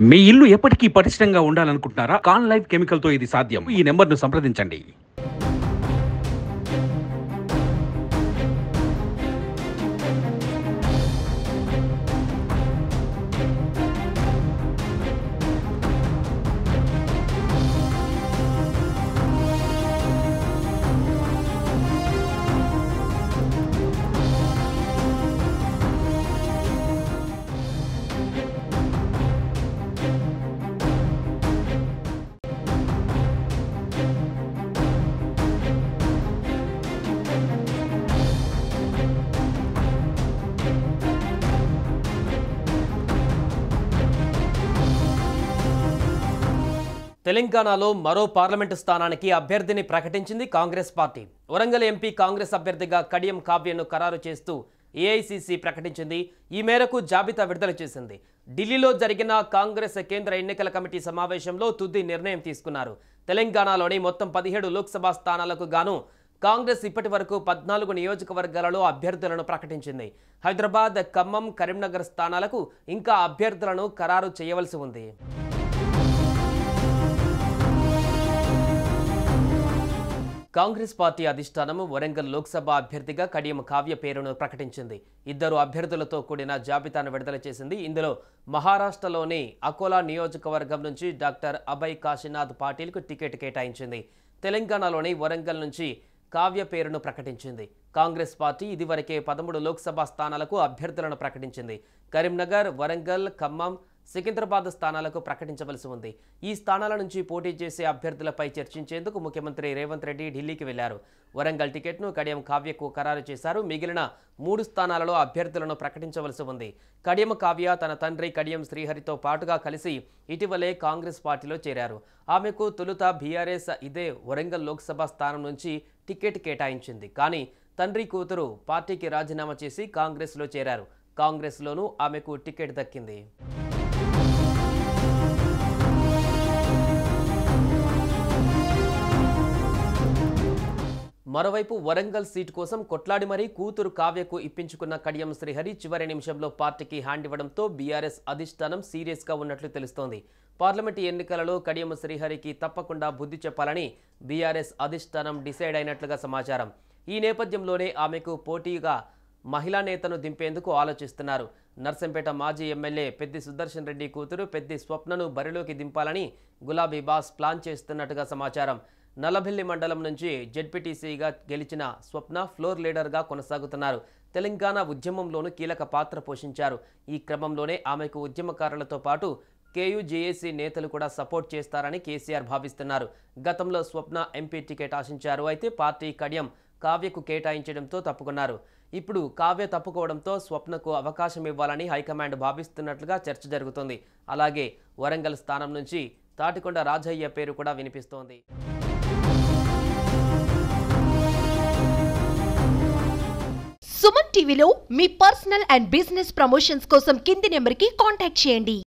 మీ ఇల్లు ఎప్పటికీ పటిష్టంగా ఉండాలనుకుంటున్నారా? కాన్ లైఫ్ కెమికల్ తో ఇది సాధ్యం. ఈ నెంబర్ను సంప్రదించండి. తెలంగాణలో మరో పార్లమెంటు స్థానానికి అభ్యర్థిని ప్రకటించింది కాంగ్రెస్ పార్టీ. వరంగల్ ఎంపీ కాంగ్రెస్ అభ్యర్థిగా కడియం కావ్యను ఖరారు చేస్తూ ఏఐసీసీ ప్రకటించింది. ఈ మేరకు జాబితా విడుదల చేసింది. ఢిల్లీలో జరిగిన కాంగ్రెస్ కేంద్ర ఎన్నికల కమిటీ సమావేశంలో తుది నిర్ణయం తీసుకున్నారు. తెలంగాణలోని మొత్తం 17 లోక్సభ స్థానాలకు గాను కాంగ్రెస్ ఇప్పటి వరకు 14 నియోజకవర్గాలలో అభ్యర్థులను ప్రకటించింది. హైదరాబాద్, ఖమ్మం, కరీంనగర్ స్థానాలకు ఇంకా అభ్యర్థులను ఖరారు చేయవలసి ఉంది. కాంగ్రెస్ పార్టీ అధిష్టానం వరంగల్ లోక్సభ అభ్యర్థిగా కడియం కావ్య పేరును ప్రకటించింది. 2 అభ్యర్థులతో కూడిన జాబితాను విడుదల చేసింది. ఇందులో మహారాష్ట్రలోని అకోలా నియోజకవర్గం నుంచి డాక్టర్ అభయ్ కాశీనాథ్ పాటిల్కు టికెట్ కేటాయించింది. తెలంగాణలోని వరంగల్ నుంచి కావ్య పేరును ప్రకటించింది. కాంగ్రెస్ పార్టీ ఇదివరకే 13 లోక్సభ స్థానాలకు అభ్యర్థులను ప్రకటించింది. కరీంనగర్, వరంగల్, ఖమ్మం, సికింద్రాబాద్ స్థానాలకు ప్రకటించవలసి ఉంది. ఈ స్థానాల నుంచి పోటీ చేసే అభ్యర్థులపై చర్చించేందుకు ముఖ్యమంత్రి రేవంత్ రెడ్డి ఢిల్లీకి వెళ్లారు. వరంగల్ టికెట్ను కడియం కావ్యకు ఖరారు చేశారు. మిగిలిన 3 స్థానాలలో అభ్యర్థులను ప్రకటించవలసి ఉంది. కడియం కావ్య తన తండ్రి కడియం శ్రీహరితో పాటుగా కలిసి ఇటీవలే కాంగ్రెస్ పార్టీలో చేరారు. ఆమెకు తొలుత బీఆర్ఎస్ ఇదే వరంగల్ లోక్సభ స్థానం నుంచి టికెట్ కేటాయించింది. కానీ తండ్రి కూతురు పార్టీకి రాజీనామా చేసి కాంగ్రెస్లో చేరారు. కాంగ్రెస్లోనూ ఆమెకు టికెట్ దక్కింది. మరోవైపు వరంగల్ సీటు కోసం కొట్లాడి మరీ కూతురు కావ్యకు ఇప్పించుకున్న కడియం శ్రీహరి చివరి నిమిషంలో పార్టీకి హ్యాండ్ ఇవ్వడంతో బీఆర్ఎస్ అధిష్టానం సీరియస్గా ఉన్నట్లు తెలుస్తోంది. పార్లమెంటు ఎన్నికలలో కడియం శ్రీహరికి తప్పకుండా బుద్ధి చెప్పాలని బీఆర్ఎస్ అధిష్టానం డిసైడ్ అయినట్లుగా సమాచారం. ఈ నేపథ్యంలోనే ఆమెకు పోటీగా మహిళా నేతను దింపేందుకు ఆలోచిస్తున్నారు. నర్సంపేట మాజీ ఎమ్మెల్యే పెద్ది సుదర్శన్ రెడ్డి కూతురు పెద్ది స్వప్నను బరిలోకి దింపాలని గులాబీ బాస్ ప్లాన్ చేస్తున్నట్టుగా సమాచారం. నల్లబెల్లి మండలం నుంచి జెడ్పీటీసీగా గెలిచిన స్వప్న ఫ్లోర్ లీడర్గా కొనసాగుతున్నారు. తెలంగాణ ఉద్యమంలోనూ కీలక పాత్ర పోషించారు. ఈ క్రమంలోనే ఆమెకు ఉద్యమకారులతో పాటు కేయూజేఏసీ నేతలు కూడా సపోర్ట్ చేస్తారని కేసీఆర్ భావిస్తున్నారు. గతంలో స్వప్న ఎంపీ టికెట్ ఆశించారు. అయితే పార్టీ కడియం కావ్యకు కేటాయించడంతో తప్పుకున్నారు. ఇప్పుడు కావ్య తప్పుకోవడంతో స్వప్నకు అవకాశం ఇవ్వాలని హైకమాండ్ భావిస్తున్నట్లుగా చర్చ జరుగుతోంది. అలాగే వరంగల్ స్థానం నుంచి తాటికొండ రాజయ్య పేరు కూడా వినిపిస్తోంది. సుమన్ టీవీలో మీ పర్సనల్ అండ్ బిజినెస్ ప్రమోషన్స్ కోసం కింది నెంబర్కి కాంటాక్ట్ చేయండి.